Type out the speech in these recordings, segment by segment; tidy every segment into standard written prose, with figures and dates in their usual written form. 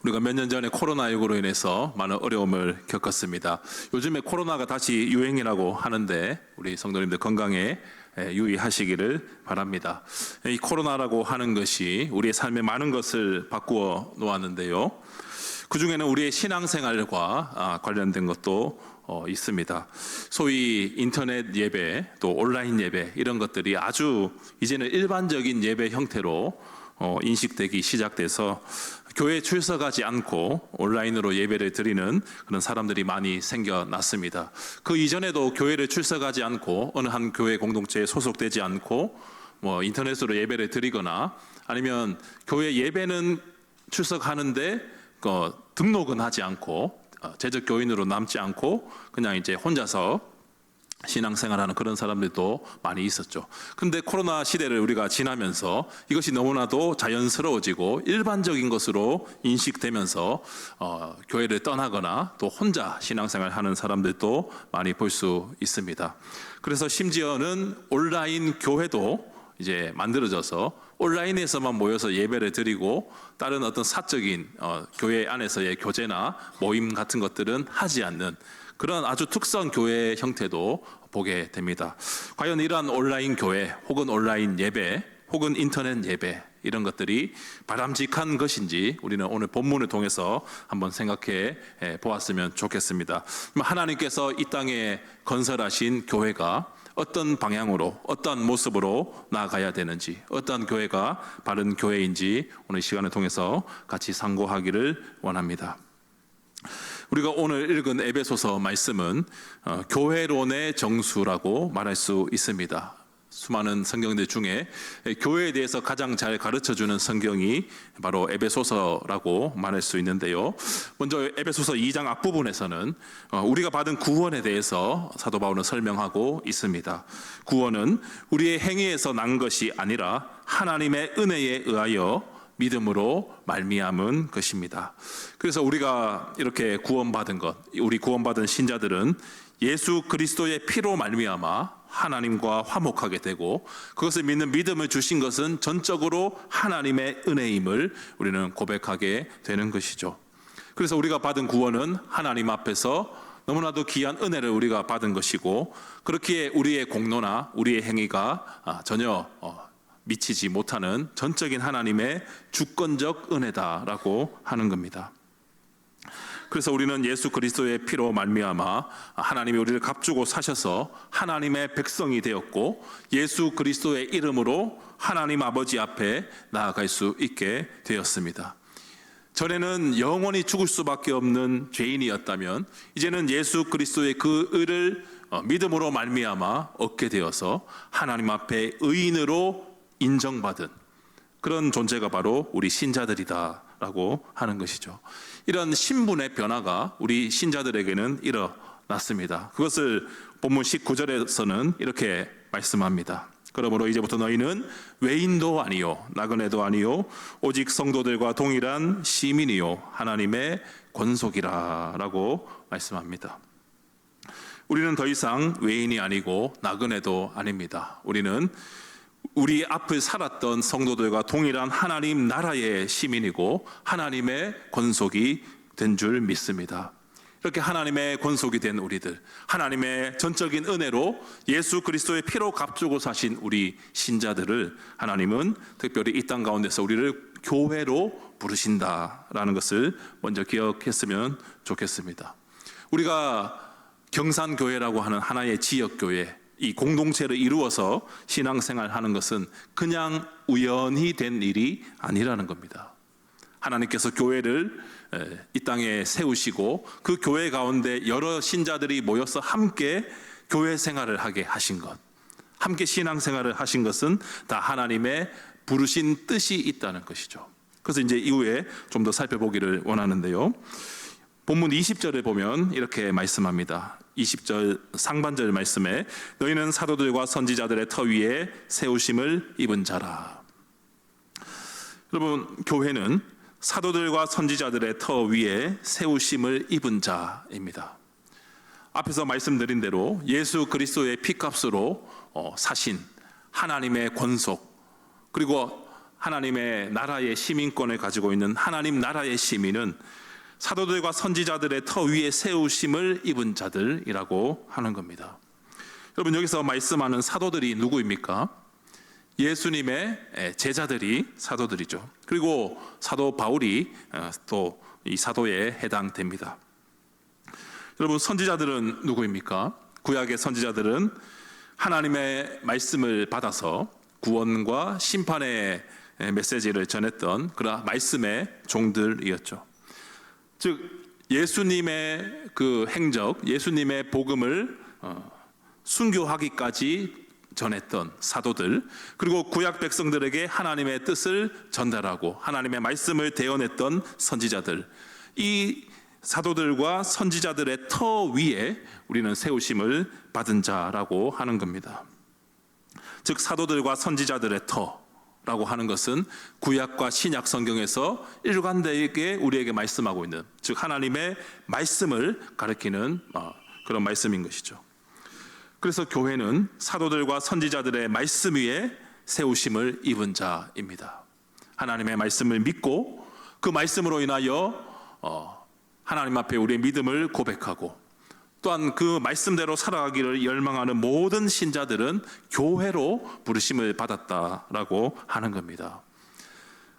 우리가 몇 년 전에 코로나19로 인해서 많은 어려움을 겪었습니다. 요즘에 코로나가 다시 유행이라고 하는데 우리 성도님들 건강에 유의하시기를 바랍니다. 이 코로나라고 하는 것이 우리의 삶에 많은 것을 바꾸어 놓았는데요. 그 중에는 우리의 신앙생활과 관련된 것도 있습니다. 소위 인터넷 예배, 또 온라인 예배 이런 것들이 아주 이제는 일반적인 예배 형태로 인식되기 시작돼서 교회에 출석하지 않고 온라인으로 예배를 드리는 그런 사람들이 많이 생겨났습니다. 그 이전에도 교회를 출석하지 않고 어느 한 교회 공동체에 소속되지 않고 인터넷으로 예배를 드리거나 아니면 교회 예배는 출석하는데 등록은 하지 않고 재적 교인으로 남지 않고 그냥 이제 혼자서 신앙생활하는 그런 사람들도 많이 있었죠. 근데 코로나 시대를 우리가 지나면서 이것이 너무나도 자연스러워지고 일반적인 것으로 인식되면서 교회를 떠나거나 또 혼자 신앙생활하는 사람들도 많이 볼 수 있습니다. 그래서 심지어는 온라인 교회도 이제 만들어져서 온라인에서만 모여서 예배를 드리고 다른 어떤 사적인 교회 안에서의 교제나 모임 같은 것들은 하지 않는 그런 아주 특수한 교회 형태도 보게 됩니다. 과연 이러한 온라인 교회 혹은 온라인 예배 혹은 인터넷 예배 이런 것들이 바람직한 것인지 우리는 오늘 본문을 통해서 한번 생각해 보았으면 좋겠습니다. 하나님께서 이 땅에 건설하신 교회가 어떤 방향으로 어떤 모습으로 나아가야 되는지 어떤 교회가 바른 교회인지 오늘 시간을 통해서 같이 상고하기를 원합니다. 우리가 오늘 읽은 에베소서 말씀은 교회론의 정수라고 말할 수 있습니다. 수많은 성경들 중에 교회에 대해서 가장 잘 가르쳐주는 성경이 바로 에베소서라고 말할 수 있는데요. 먼저 에베소서 2장 앞부분에서는 우리가 받은 구원에 대해서 사도 바울은 설명하고 있습니다. 구원은 우리의 행위에서 난 것이 아니라 하나님의 은혜에 의하여 믿음으로 말미암은 것입니다. 그래서 우리가 이렇게 구원받은 것, 우리 구원받은 신자들은 예수 그리스도의 피로 말미암아 하나님과 화목하게 되고 그것을 믿는 믿음을 주신 것은 전적으로 하나님의 은혜임을 우리는 고백하게 되는 것이죠. 그래서 우리가 받은 구원은 하나님 앞에서 너무나도 귀한 은혜를 우리가 받은 것이고 그렇기에 우리의 공로나 우리의 행위가 전혀 미치지 못하는 전적인 하나님의 주권적 은혜다라고 하는 겁니다. 그래서 우리는 예수 그리스도의 피로 말미암아 하나님이 우리를 값주고 사셔서 하나님의 백성이 되었고 예수 그리스도의 이름으로 하나님 아버지 앞에 나아갈 수 있게 되었습니다. 전에는 영원히 죽을 수밖에 없는 죄인이었다면 이제는 예수 그리스도의 그 의를 믿음으로 말미암아 얻게 되어서 하나님 앞에 의인으로 인정받은 그런 존재가 바로 우리 신자들이다라고 하는 것이죠. 이런 신분의 변화가 우리 신자들에게는 일어났습니다. 그것을 본문 19절에서는 이렇게 말씀합니다. 그러므로 이제부터 너희는 외인도 아니요 나그네도 아니요 오직 성도들과 동일한 시민이요 하나님의 권속이라 라고 말씀합니다. 우리는 더 이상 외인이 아니고 나그네도 아닙니다. 우리는 우리 앞을 살았던 성도들과 동일한 하나님 나라의 시민이고 하나님의 권속이 된 줄 믿습니다. 이렇게 하나님의 권속이 된 우리들, 하나님의 전적인 은혜로 예수 그리스도의 피로 값주고 사신 우리 신자들을 하나님은 특별히 이 땅 가운데서 우리를 교회로 부르신다라는 것을 먼저 기억했으면 좋겠습니다. 우리가 경산교회라고 하는 하나의 지역교회, 이 공동체를 이루어서 신앙생활하는 것은 그냥 우연히 된 일이 아니라는 겁니다. 하나님께서 교회를 이 땅에 세우시고 그 교회 가운데 여러 신자들이 모여서 함께 교회 생활을 하게 하신 것, 함께 신앙생활을 하신 것은 다 하나님의 부르신 뜻이 있다는 것이죠. 그래서 이제 이후에 좀 더 살펴보기를 원하는데요. 본문 20절에 보면 이렇게 말씀합니다. 20절 상반절 말씀에 너희는 사도들과 선지자들의 터 위에 세우심을 입은 자라. 여러분, 교회는 사도들과 선지자들의 터 위에 세우심을 입은 자입니다. 앞에서 말씀드린 대로 예수 그리스도의 피값으로 사신 하나님의 권속, 그리고 하나님의 나라의 시민권을 가지고 있는 하나님 나라의 시민은 사도들과 선지자들의 터 위에 세우심을 입은 자들이라고 하는 겁니다. 여러분, 여기서 말씀하는 사도들이 누구입니까? 예수님의 제자들이 사도들이죠. 그리고 사도 바울이 또 이 사도에 해당됩니다. 여러분, 선지자들은 누구입니까? 구약의 선지자들은 하나님의 말씀을 받아서 구원과 심판의 메시지를 전했던 그런 말씀의 종들이었죠. 즉 예수님의 그 행적, 예수님의 복음을 순교하기까지 전했던 사도들, 그리고 구약 백성들에게 하나님의 뜻을 전달하고 하나님의 말씀을 대언했던 선지자들, 이 사도들과 선지자들의 터 위에 우리는 세우심을 받은 자라고 하는 겁니다. 즉 사도들과 선지자들의 터라고 하는 것은 구약과 신약 성경에서 일관되게 우리에게 말씀하고 있는, 즉 하나님의 말씀을 가리키는 그런 말씀인 것이죠. 그래서 교회는 사도들과 선지자들의 말씀 위에 세우심을 입은 자입니다. 하나님의 말씀을 믿고 그 말씀으로 인하여 하나님 앞에 우리의 믿음을 고백하고 또한 그 말씀대로 살아가기를 열망하는 모든 신자들은 교회로 부르심을 받았다라고 하는 겁니다.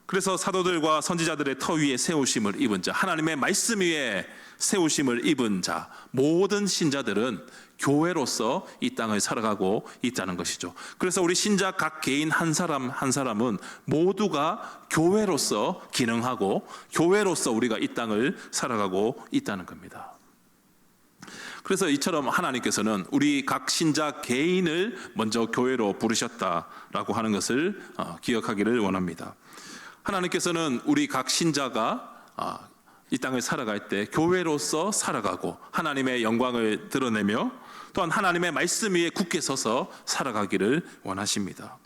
그래서 사도들과 선지자들의 터 위에 세우심을 입은 자, 하나님의 말씀 위에 세우심을 입은 자, 모든 신자들은 교회로서 이 땅을 살아가고 있다는 것이죠. 그래서 우리 신자 각 개인 한 사람 한 사람은 모두가 교회로서 기능하고 교회로서 우리가 이 땅을 살아가고 있다는 겁니다. 그래서 이처럼 하나님께서는 우리 각 신자 개인을 먼저 교회로 부르셨다라고 하는 것을 기억하기를 원합니다. 하나님께서는 우리 각 신자가 이 땅을 살아갈 때 교회로서 살아가고 하나님의 영광을 드러내며 또한 하나님의 말씀 위에 굳게 서서 살아가기를 원하십니다.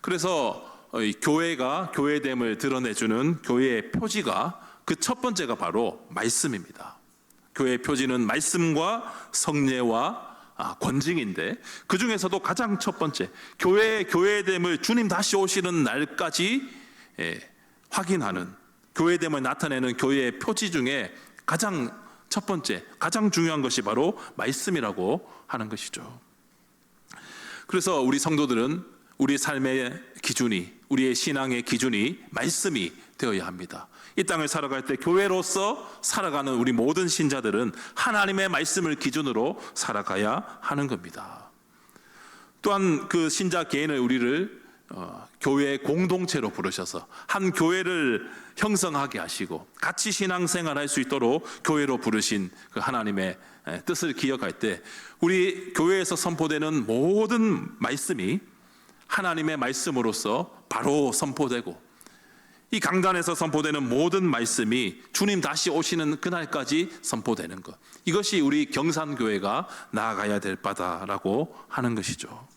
그래서 교회가 교회됨을 드러내주는 교회의 표지가 그 첫 번째가 바로 말씀입니다. 교회의 표지는 말씀과 성례와 권징인데 그 중에서도 가장 첫 번째, 교회의 교회됨을 주님 다시 오시는 날까지 확인하는, 교회됨을 나타내는 교회의 표지 중에 가장 첫 번째, 가장 중요한 것이 바로 말씀이라고 하는 것이죠. 그래서 우리 성도들은 우리 삶의 기준이, 우리의 신앙의 기준이 말씀이 되어야 합니다. 이 땅을 살아갈 때 교회로서 살아가는 우리 모든 신자들은 하나님의 말씀을 기준으로 살아가야 하는 겁니다. 또한 그 신자 개인을 우리를 교회의 공동체로 부르셔서 한 교회를 형성하게 하시고 같이 신앙생활할 수 있도록 교회로 부르신 그 하나님의 뜻을 기억할 때 우리 교회에서 선포되는 모든 말씀이 하나님의 말씀으로서 바로 선포되고 이 강단에서 선포되는 모든 말씀이 주님 다시 오시는 그날까지 선포되는 것, 이것이 우리 경산교회가 나아가야 될 바다라고 하는 것이죠.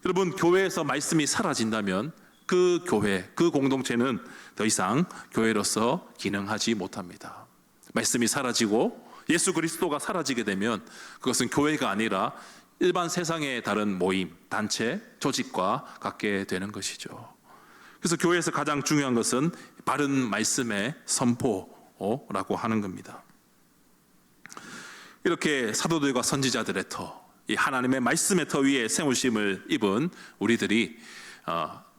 여러분, 교회에서 말씀이 사라진다면 그 교회, 그 공동체는 더 이상 교회로서 기능하지 못합니다. 말씀이 사라지고 예수 그리스도가 사라지게 되면 그것은 교회가 아니라 일반 세상의 다른 모임, 단체, 조직과 같게 되는 것이죠. 그래서 교회에서 가장 중요한 것은 바른 말씀의 선포라고 하는 겁니다. 이렇게 사도들과 선지자들의 터, 이 하나님의 말씀의 터 위에 세우심을 입은 우리들이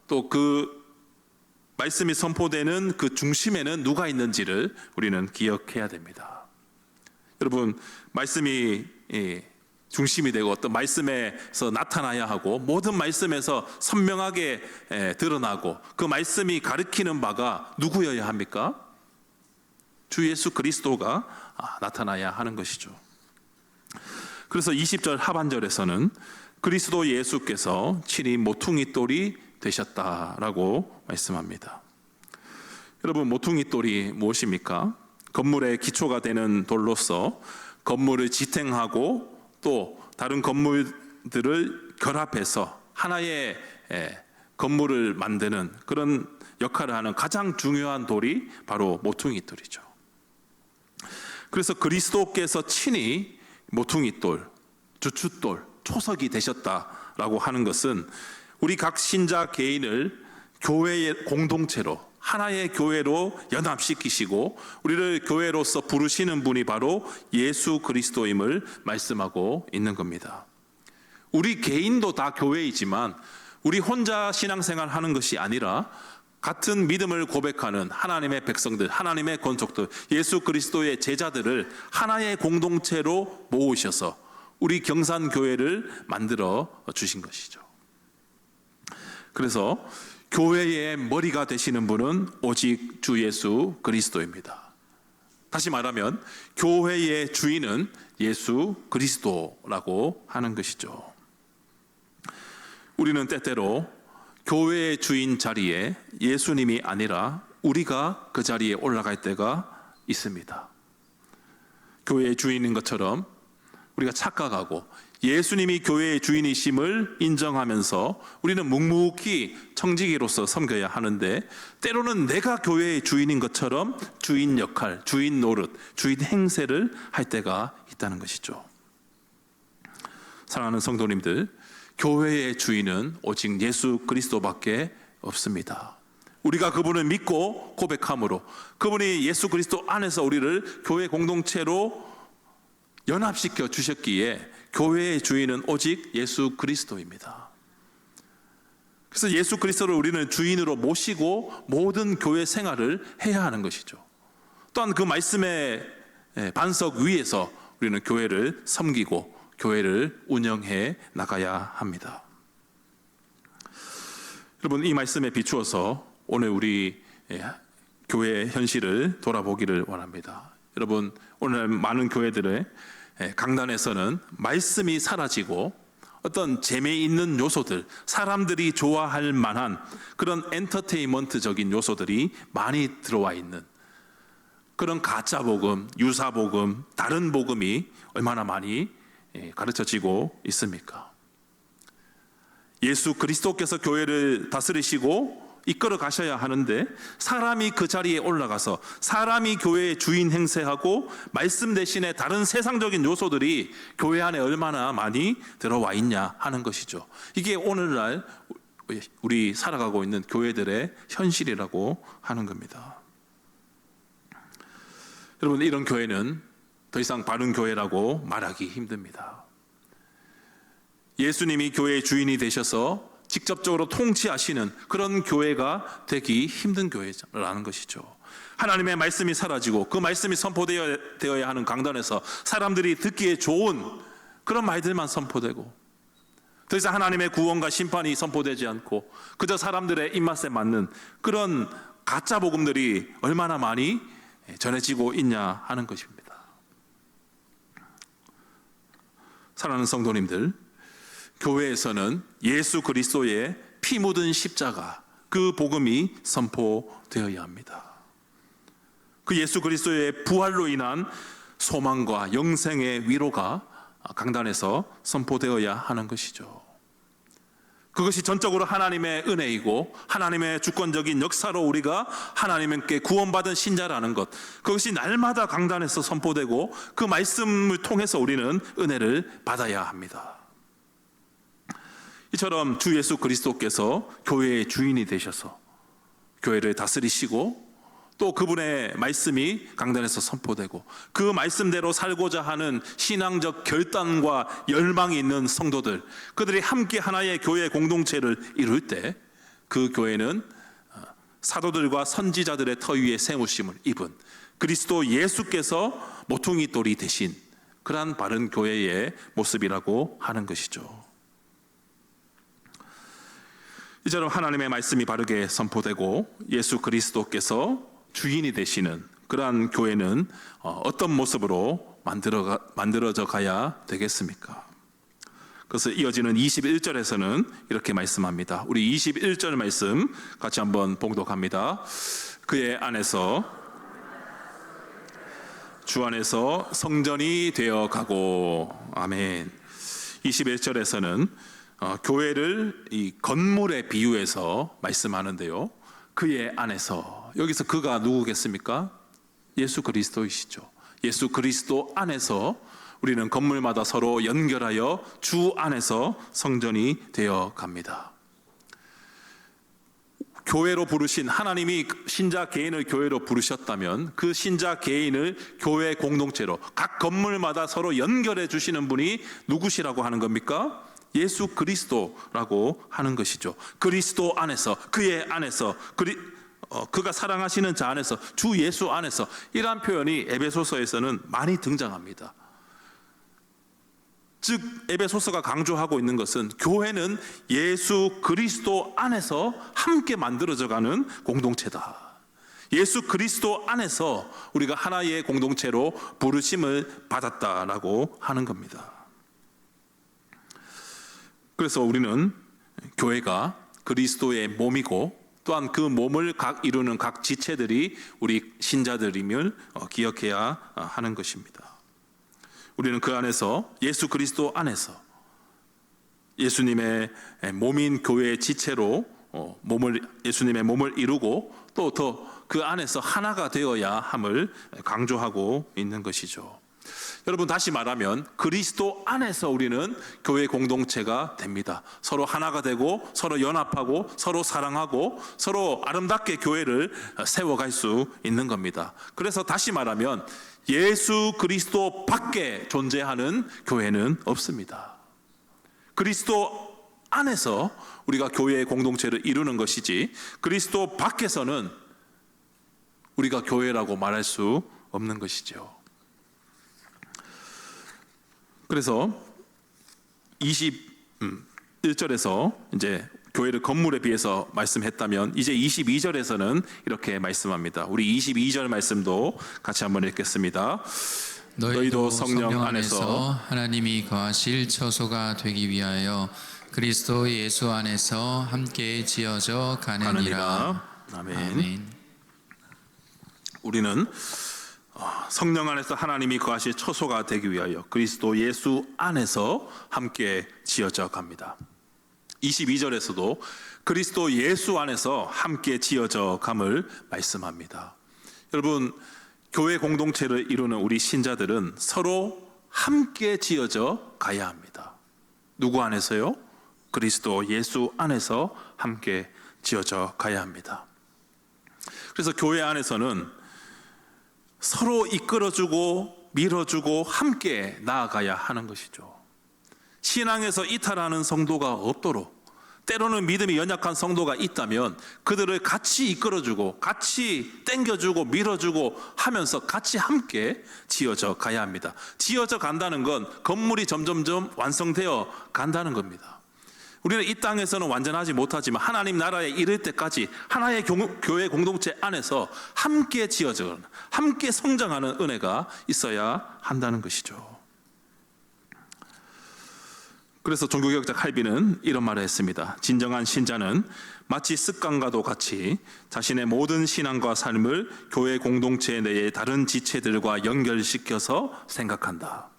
또 그 말씀이 선포되는 그 중심에는 누가 있는지를 우리는 기억해야 됩니다. 여러분, 말씀이 중심이 되고 어떤 말씀에서 나타나야 하고 모든 말씀에서 선명하게 드러나고 그 말씀이 가리키는 바가 누구여야 합니까? 주 예수 그리스도가 나타나야 하는 것이죠. 그래서 20절 하반절에서는 그리스도 예수께서 친히 모퉁이 돌이 되셨다라고 말씀합니다. 여러분, 모퉁이 돌이 무엇입니까? 건물의 기초가 되는 돌로서 건물을 지탱하고 또 다른 건물들을 결합해서 하나의 건물을 만드는 그런 역할을 하는 가장 중요한 돌이 바로 모퉁이 돌이죠. 그래서 그리스도께서 친히 모퉁이 돌, 주춧돌, 초석이 되셨다라고 하는 것은 우리 각 신자 개인을 교회의 공동체로, 하나의 교회로 연합시키시고 우리를 교회로서 부르시는 분이 바로 예수 그리스도임을 말씀하고 있는 겁니다. 우리 개인도 다 교회이지만 우리 혼자 신앙생활 하는 것이 아니라 같은 믿음을 고백하는 하나님의 백성들, 하나님의 권속들, 예수 그리스도의 제자들을 하나의 공동체로 모으셔서 우리 경산교회를 만들어 주신 것이죠. 그래서 교회의 머리가 되시는 분은 오직 주 예수 그리스도입니다. 다시 말하면 교회의 주인은 예수 그리스도라고 하는 것이죠. 우리는 때때로 교회의 주인 자리에 예수님이 아니라 우리가 그 자리에 올라갈 때가 있습니다. 교회의 주인인 것처럼 우리가 착각하고 예수님이 교회의 주인이심을 인정하면서 우리는 묵묵히 청지기로서 섬겨야 하는데, 때로는 내가 교회의 주인인 것처럼 주인 역할, 주인 노릇, 주인 행세를 할 때가 있다는 것이죠. 사랑하는 성도님들, 교회의 주인은 오직 예수 그리스도밖에 없습니다. 우리가 그분을 믿고 고백함으로 그분이 예수 그리스도 안에서 우리를 교회 공동체로 연합시켜 주셨기에 교회의 주인은 오직 예수 그리스도입니다. 그래서 예수 그리스도를 우리는 주인으로 모시고 모든 교회 생활을 해야 하는 것이죠. 또한 그 말씀의 반석 위에서 우리는 교회를 섬기고 교회를 운영해 나가야 합니다. 여러분, 이 말씀에 비추어서 오늘 우리 교회의 현실을 돌아보기를 원합니다. 여러분, 오늘 많은 교회들의 강단에서는 말씀이 사라지고 어떤 재미있는 요소들, 사람들이 좋아할 만한 그런 엔터테인먼트적인 요소들이 많이 들어와 있는 그런 가짜 복음, 유사 복음, 다른 복음이 얼마나 많이 가르쳐지고 있습니까? 예수 그리스도께서 교회를 다스리시고 이끌어 가셔야 하는데, 사람이 그 자리에 올라가서 사람이 교회의 주인 행세하고 말씀 대신에 다른 세상적인 요소들이 교회 안에 얼마나 많이 들어와 있냐 하는 것이죠. 이게 오늘날 우리 살아가고 있는 교회들의 현실이라고 하는 겁니다. 여러분, 이런 교회는 더 이상 바른 교회라고 말하기 힘듭니다. 예수님이 교회의 주인이 되셔서 직접적으로 통치하시는 그런 교회가 되기 힘든 교회라는 것이죠. 하나님의 말씀이 사라지고 그 말씀이 선포되어야 하는 강단에서 사람들이 듣기에 좋은 그런 말들만 선포되고, 더 이상 하나님의 구원과 심판이 선포되지 않고 그저 사람들의 입맛에 맞는 그런 가짜 복음들이 얼마나 많이 전해지고 있냐 하는 것입니다. 사랑하는 성도님들, 교회에서는 예수 그리스도의 피 묻은 십자가, 그 복음이 선포되어야 합니다. 그 예수 그리스도의 부활로 인한 소망과 영생의 위로가 강단에서 선포되어야 하는 것이죠. 그것이 전적으로 하나님의 은혜이고 하나님의 주권적인 역사로 우리가 하나님께 구원받은 신자라는 것, 그것이 날마다 강단에서 선포되고 그 말씀을 통해서 우리는 은혜를 받아야 합니다. 이처럼 주 예수 그리스도께서 교회의 주인이 되셔서 교회를 다스리시고 또 그분의 말씀이 강단에서 선포되고 그 말씀대로 살고자 하는 신앙적 결단과 열망이 있는 성도들, 그들이 함께 하나의 교회 공동체를 이룰 때 그 교회는 사도들과 선지자들의 터 위에 세우심을 입은 그리스도 예수께서 모퉁이 돌이 되신 그러한 바른 교회의 모습이라고 하는 것이죠. 이처럼 하나님의 말씀이 바르게 선포되고 예수 그리스도께서 주인이 되시는 그러한 교회는 어떤 모습으로 만들어져 가야 되겠습니까? 그래서 이어지는 21절에서는 이렇게 말씀합니다. 우리 21절 말씀 같이 한번 봉독합니다. 그의 안에서, 주 안에서 성전이 되어 가고. 아멘. 21절에서는 교회를 이 건물에 비유해서 말씀하는데요. 그의 안에서, 여기서 그가 누구겠습니까? 예수 그리스도이시죠. 예수 그리스도 안에서 우리는 건물마다 서로 연결하여 주 안에서 성전이 되어 갑니다. 교회로 부르신 하나님이 신자 개인을 교회로 부르셨다면 그 신자 개인을 교회 공동체로 각 건물마다 서로 연결해 주시는 분이 누구시라고 하는 겁니까? 예수 그리스도라고 하는 것이죠. 그리스도 안에서, 그의 안에서, 그가 사랑하시는 자 안에서, 주 예수 안에서, 이러한 표현이 에베소서에서는 많이 등장합니다. 즉 에베소서가 강조하고 있는 것은 교회는 예수 그리스도 안에서 함께 만들어져가는 공동체다. 예수 그리스도 안에서 우리가 하나의 공동체로 부르심을 받았다라고 하는 겁니다. 그래서 우리는 교회가 그리스도의 몸이고 또한 그 몸을 이루는 각 지체들이 우리 신자들임을 기억해야 하는 것입니다. 우리는 그 안에서 예수 그리스도 안에서 예수님의 몸인 교회의 지체로 예수님의 몸을 이루고 또 더 그 안에서 하나가 되어야 함을 강조하고 있는 것이죠. 여러분, 다시 말하면 그리스도 안에서 우리는 교회 공동체가 됩니다. 서로 하나가 되고 서로 연합하고 서로 사랑하고 서로 아름답게 교회를 세워갈 수 있는 겁니다. 그래서 다시 말하면 예수 그리스도 밖에 존재하는 교회는 없습니다. 그리스도 안에서 우리가 교회의 공동체를 이루는 것이지 그리스도 밖에서는 우리가 교회라고 말할 수 없는 것이죠. 그래서 21절에서 이제 교회를 건물에 비해서 말씀했다면 이제 22절에서는 이렇게 말씀합니다. 우리 22절 말씀도 같이 한번 읽겠습니다. 너희도 성령 안에서 하나님이 거하실 처소가 되기 위하여 그리스도 예수 안에서 함께 지어져 가느니라. 아멘. 아멘. 우리는 성령 안에서 하나님이 거하실 처소가 되기 위하여 그리스도 예수 안에서 함께 지어져 갑니다. 22절에서도 그리스도 예수 안에서 함께 지어져 감을 말씀합니다. 여러분, 교회 공동체를 이루는 우리 신자들은 서로 함께 지어져 가야 합니다. 누구 안에서요? 그리스도 예수 안에서 함께 지어져 가야 합니다. 그래서 교회 안에서는 서로 이끌어주고 밀어주고 함께 나아가야 하는 것이죠. 신앙에서 이탈하는 성도가 없도록, 때로는 믿음이 연약한 성도가 있다면 그들을 같이 이끌어주고 같이 땡겨주고 밀어주고 하면서 같이 함께 지어져 가야 합니다. 지어져 간다는 건 건물이 점점점 완성되어 간다는 겁니다. 우리는 이 땅에서는 완전하지 못하지만 하나님 나라에 이를 때까지 하나의 교회 공동체 안에서 함께 지어져 함께 성장하는 은혜가 있어야 한다는 것이죠. 그래서 종교개혁자 칼빈은 이런 말을 했습니다. 진정한 신자는 마치 습관과도 같이 자신의 모든 신앙과 삶을 교회 공동체 내의 다른 지체들과 연결시켜서 생각한다.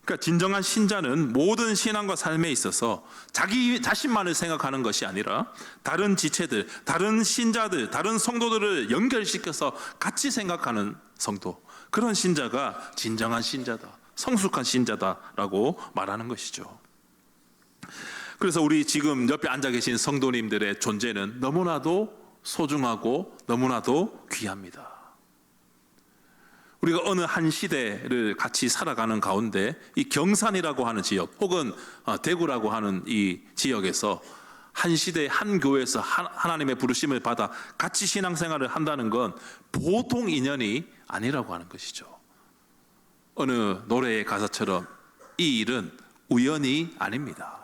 그러니까 진정한 신자는 모든 신앙과 삶에 있어서 자기 자신만을 생각하는 것이 아니라 다른 지체들, 다른 신자들, 다른 성도들을 연결시켜서 같이 생각하는 성도, 그런 신자가 진정한 신자다, 성숙한 신자다라고 말하는 것이죠. 그래서 우리 지금 옆에 앉아 계신 성도님들의 존재는 너무나도 소중하고 너무나도 귀합니다. 우리가 어느 한 시대를 같이 살아가는 가운데 이 경산이라고 하는 지역 혹은 대구라고 하는 이 지역에서 한 시대 한 교회에서 하나님의 부르심을 받아 같이 신앙생활을 한다는 건 보통 인연이 아니라고 하는 것이죠. 어느 노래의 가사처럼 이 일은 우연이 아닙니다.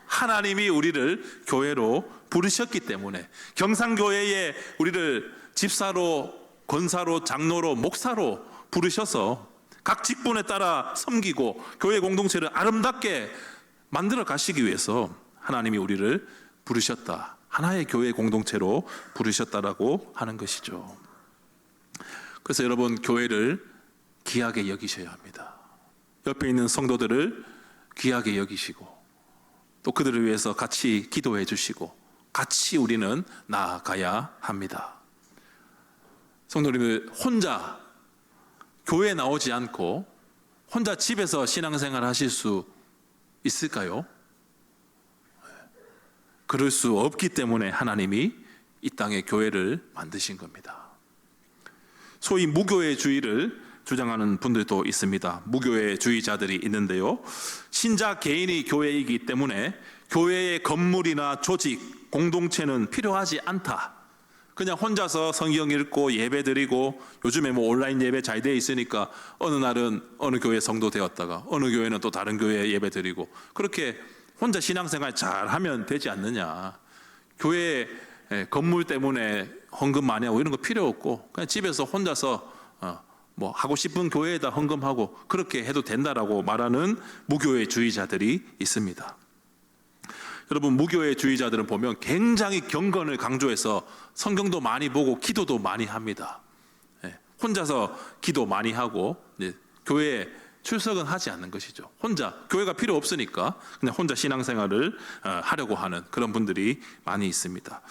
하나님이 우리를 교회로 부르셨기 때문에 경산교회에 우리를 집사로, 권사로, 장로로, 목사로 부르셔서 각 직분에 따라 섬기고 교회 공동체를 아름답게 만들어 가시기 위해서 하나님이 우리를 부르셨다. 하나의 교회 공동체로 부르셨다라고 하는 것이죠. 그래서 여러분, 교회를 귀하게 여기셔야 합니다. 옆에 있는 성도들을 귀하게 여기시고 또 그들을 위해서 같이 기도해 주시고 같이 우리는 나아가야 합니다. 성도님들, 혼자 교회에 나오지 않고 혼자 집에서 신앙생활 하실 수 있을까요? 그럴 수 없기 때문에 하나님이 이 땅에 교회를 만드신 겁니다. 소위 무교회주의를 주장하는 분들도 있습니다. 무교회주의자들이 있는데요, 신자 개인이 교회이기 때문에 교회의 건물이나 조직, 공동체는 필요하지 않다. 그냥 혼자서 성경 읽고 예배 드리고, 요즘에 뭐 온라인 예배 잘 돼 있으니까 어느 날은 어느 교회 성도 되었다가 어느 교회는 또 다른 교회 예배 드리고, 그렇게 혼자 신앙생활 잘 하면 되지 않느냐. 교회 건물 때문에 헌금 많이 하고 이런 거 필요 없고, 그냥 집에서 혼자서 뭐 하고 싶은 교회에다 헌금하고 그렇게 해도 된다라고 말하는 무교회주의자들이 있습니다. 여러분, 무교회주의자들은 보면 굉장히 경건을 강조해서 성경도 많이 보고 기도도 많이 합니다. 혼자서 기도 많이 하고 교회에 출석은 하지 않는 것이죠. 혼자, 교회가 필요 없으니까 그냥 혼자 신앙생활을 하려고 하는 그런 분들이 많이 있습니다.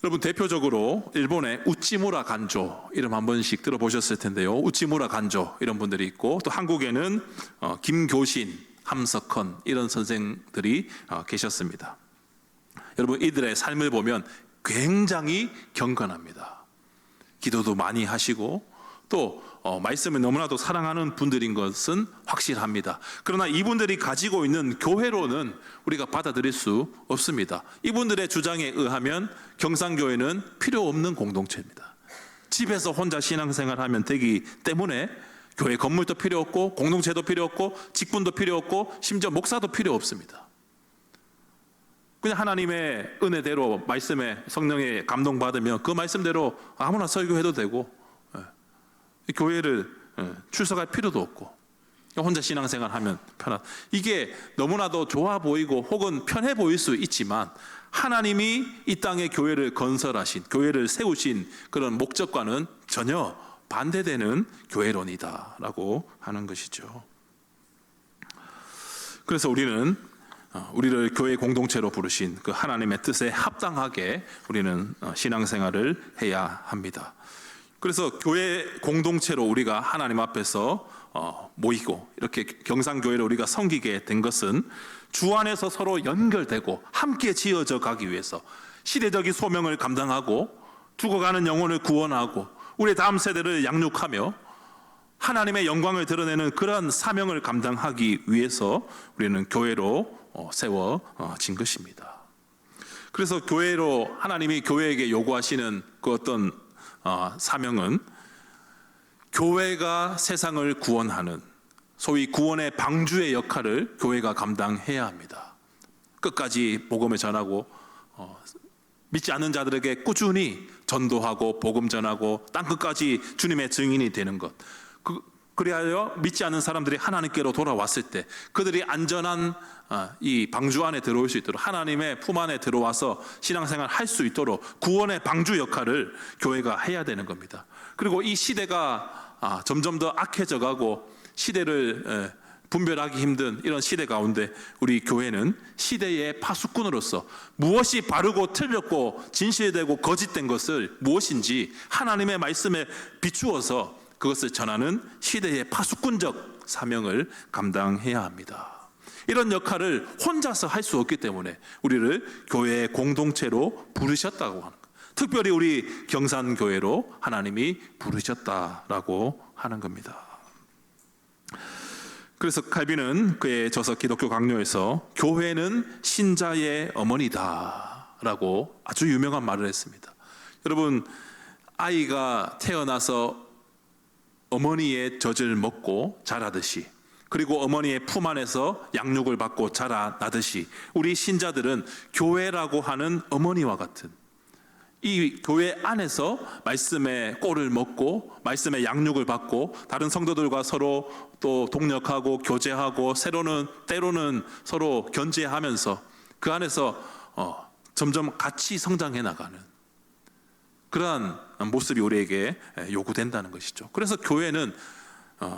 여러분, 대표적으로 일본의 우찌무라 간조 이름 한 번씩 들어보셨을 텐데요. 우찌무라 간조 이런 분들이 있고, 또 한국에는 김교신, 함석헌 이런 선생들이 계셨습니다. 여러분, 이들의 삶을 보면 굉장히 경건합니다. 기도도 많이 하시고 또 말씀을 너무나도 사랑하는 분들인 것은 확실합니다. 그러나 이분들이 가지고 있는 교회로는 우리가 받아들일 수 없습니다. 이분들의 주장에 의하면 경상교회는 필요 없는 공동체입니다. 집에서 혼자 신앙생활하면 되기 때문에 교회 건물도 필요 없고, 공동체도 필요 없고, 직분도 필요 없고, 심지어 목사도 필요 없습니다. 그냥 하나님의 은혜대로 말씀에 성령에 감동받으면 그 말씀대로 아무나 설교해도 되고, 교회를 출석할 필요도 없고, 혼자 신앙생활하면 편하다. 이게 너무나도 좋아 보이고 혹은 편해 보일 수 있지만, 하나님이 이 땅에 교회를 건설하신, 교회를 세우신 그런 목적과는 전혀 반대되는 교회론이다라고 하는 것이죠. 그래서 우리는 우리를 교회 공동체로 부르신 그 하나님의 뜻에 합당하게 우리는 신앙생활을 해야 합니다. 그래서 교회 공동체로 우리가 하나님 앞에서 모이고 이렇게 경상교회를 우리가 섬기게 된 것은 주 안에서 서로 연결되고 함께 지어져 가기 위해서, 시대적인 소명을 감당하고 죽어가는 영혼을 구원하고 우리 다음 세대를 양육하며 하나님의 영광을 드러내는 그러한 사명을 감당하기 위해서 우리는 교회로 세워진 것입니다. 그래서 교회로 하나님이 교회에게 요구하시는 그 어떤 사명은 교회가 세상을 구원하는, 소위 구원의 방주의 역할을 교회가 감당해야 합니다. 끝까지 복음을 전하고 믿지 않는 자들에게 꾸준히 전도하고 복음 전하고 땅끝까지 주님의 증인이 되는 것, 그리하여 믿지 않는 사람들이 하나님께로 돌아왔을 때 그들이 안전한 이 방주 안에 들어올 수 있도록, 하나님의 품 안에 들어와서 신앙생활 할 수 있도록 구원의 방주 역할을 교회가 해야 되는 겁니다. 그리고 이 시대가 점점 더 악해져 가고 시대를 분별하기 힘든 이런 시대 가운데 우리 교회는 시대의 파수꾼으로서 무엇이 바르고 틀렸고 진실되고 거짓된 것을 무엇인지 하나님의 말씀에 비추어서 그것을 전하는 시대의 파수꾼적 사명을 감당해야 합니다. 이런 역할을 혼자서 할 수 없기 때문에 우리를 교회의 공동체로 부르셨다고 하는 것, 특별히 우리 경산교회로 하나님이 부르셨다라고 하는 겁니다. 그래서 칼빈은 그의 저서 기독교 강요에서 교회는 신자의 어머니다라고 아주 유명한 말을 했습니다. 여러분, 아이가 태어나서 어머니의 젖을 먹고 자라듯이, 그리고 어머니의 품 안에서 양육을 받고 자라나듯이 우리 신자들은 교회라고 하는 어머니와 같은, 이 교회 안에서 말씀의 꼴을 먹고 말씀의 양육을 받고 다른 성도들과 서로 또 동력하고 교제하고 때로는 서로 견제하면서 그 안에서 점점 같이 성장해 나가는 그러한 모습이 우리에게 요구된다는 것이죠. 그래서 교회는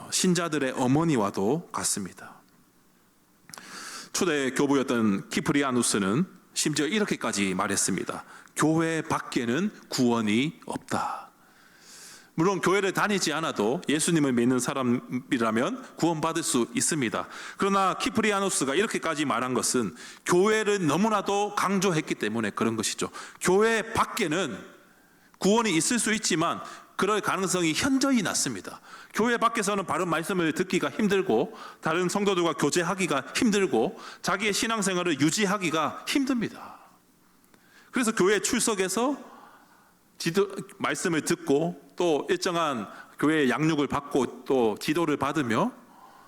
신자들의 어머니와도 같습니다. 초대 교부였던 키프리아누스는 심지어 이렇게까지 말했습니다. 교회 밖에는 구원이 없다. 물론 교회를 다니지 않아도 예수님을 믿는 사람이라면 구원받을 수 있습니다. 그러나 키프리아누스가 이렇게까지 말한 것은 교회를 너무나도 강조했기 때문에 그런 것이죠. 교회 밖에는 구원이 있을 수 있지만 그럴 가능성이 현저히 낮습니다. 교회 밖에서는 바른 말씀을 듣기가 힘들고 다른 성도들과 교제하기가 힘들고 자기의 신앙생활을 유지하기가 힘듭니다. 그래서 교회 출석해서 말씀을 듣고 또 일정한 교회의 양육을 받고 또 지도를 받으며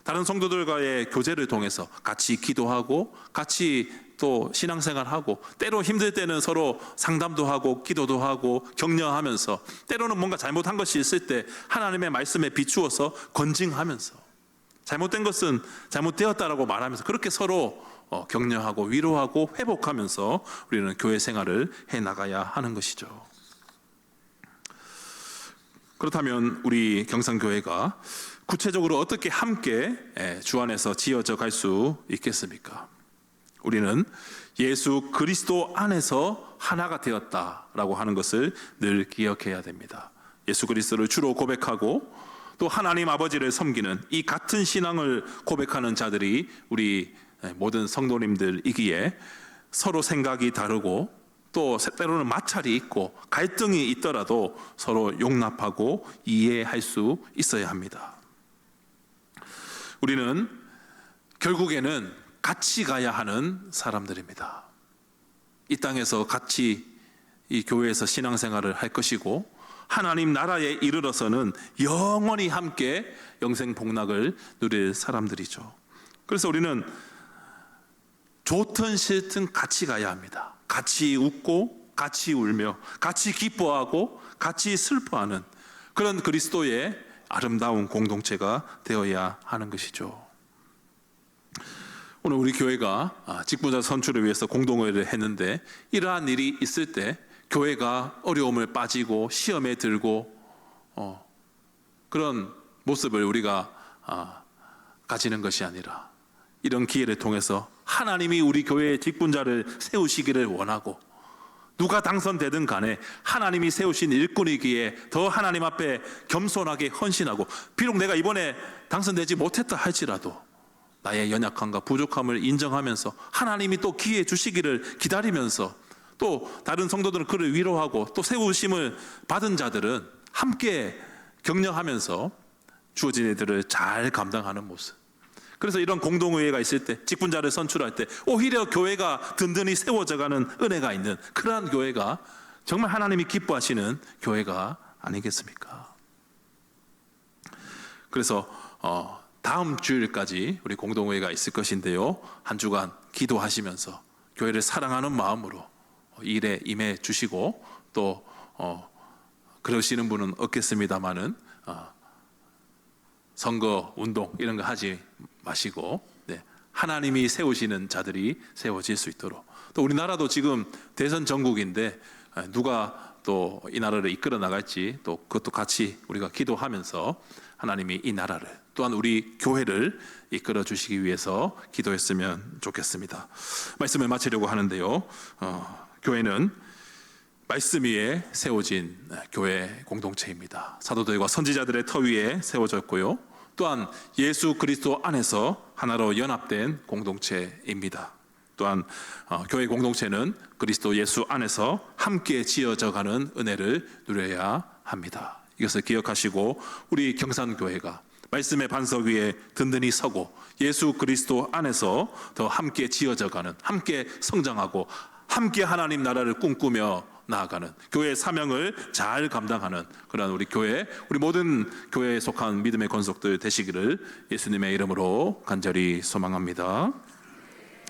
다른 성도들과의 교제를 통해서 같이 기도하고 같이 또 신앙생활하고 때로 힘들 때는 서로 상담도 하고 기도도 하고 격려하면서 때로는 뭔가 잘못한 것이 있을 때 하나님의 말씀에 비추어서 건징하면서 잘못된 것은 잘못되었다라고 말하면서 그렇게 서로 격려하고 위로하고 회복하면서 우리는 교회 생활을 해나가야 하는 것이죠. 그렇다면 우리 경산교회가 구체적으로 어떻게 함께 주 안에서 지어져 갈 수 있겠습니까? 우리는 예수 그리스도 안에서 하나가 되었다라고 하는 것을 늘 기억해야 됩니다. 예수 그리스도를 주로 고백하고 또 하나님 아버지를 섬기는 이 같은 신앙을 고백하는 자들이 우리 모든 성도님들이기에 서로 생각이 다르고 또 때로는 마찰이 있고 갈등이 있더라도 서로 용납하고 이해할 수 있어야 합니다. 우리는 결국에는 같이 가야 하는 사람들입니다. 이 땅에서 같이 이 교회에서 신앙생활을 할 것이고 하나님 나라에 이르러서는 영원히 함께 영생복락을 누릴 사람들이죠. 그래서 우리는 좋든 싫든 같이 가야 합니다. 같이 웃고 같이 울며 같이 기뻐하고 같이 슬퍼하는 그런 그리스도의 아름다운 공동체가 되어야 하는 것이죠. 오늘 우리 교회가 직분자 선출을 위해서 공동회의를 했는데 이러한 일이 있을 때 교회가 어려움을 빠지고 시험에 들고 그런 모습을 우리가 가지는 것이 아니라 이런 기회를 통해서 하나님이 우리 교회의 직분자를 세우시기를 원하고 누가 당선되든 간에 하나님이 세우신 일꾼이기에 더 하나님 앞에 겸손하게 헌신하고 비록 내가 이번에 당선되지 못했다 할지라도 나의 연약함과 부족함을 인정하면서 하나님이 또 기회 주시기를 기다리면서 또 다른 성도들은 그를 위로하고 또 세우심을 받은 자들은 함께 격려하면서 주어진 일들을 잘 감당하는 모습. 그래서 이런 공동의회가 있을 때 직분자를 선출할 때 오히려 교회가 든든히 세워져가는 은혜가 있는 그러한 교회가 정말 하나님이 기뻐하시는 교회가 아니겠습니까? 그래서 다음 주일까지 우리 공동회의가 있을 것인데요, 한 주간 기도하시면서 교회를 사랑하는 마음으로 일에 임해 주시고 또 그러시는 분은 없겠습니다마는 선거 운동 이런 거 하지 마시고 하나님이 세우시는 자들이 세워질 수 있도록 또 우리나라도 지금 대선 전국인데 누가 또 이 나라를 이끌어 나갈지 또 그것도 같이 우리가 기도하면서 하나님이 이 나라를 또한 우리 교회를 이끌어 주시기 위해서 기도했으면 좋겠습니다. 말씀을 마치려고 하는데요, 교회는 말씀 위에 세워진 교회 공동체입니다. 사도들과 선지자들의 터 위에 세워졌고요, 또한 예수 그리스도 안에서 하나로 연합된 공동체입니다. 또한 교회 공동체는 그리스도 예수 안에서 함께 지어져 가는 은혜를 누려야 합니다. 이것을 기억하시고 우리 경산교회가 말씀의 반석 위에 든든히 서고 예수 그리스도 안에서 더 함께 지어져 가는, 함께 성장하고 함께 하나님 나라를 꿈꾸며 나아가는 교회의 사명을 잘 감당하는 그런 우리 교회, 우리 모든 교회에 속한 믿음의 권속들 되시기를 예수님의 이름으로 간절히 소망합니다.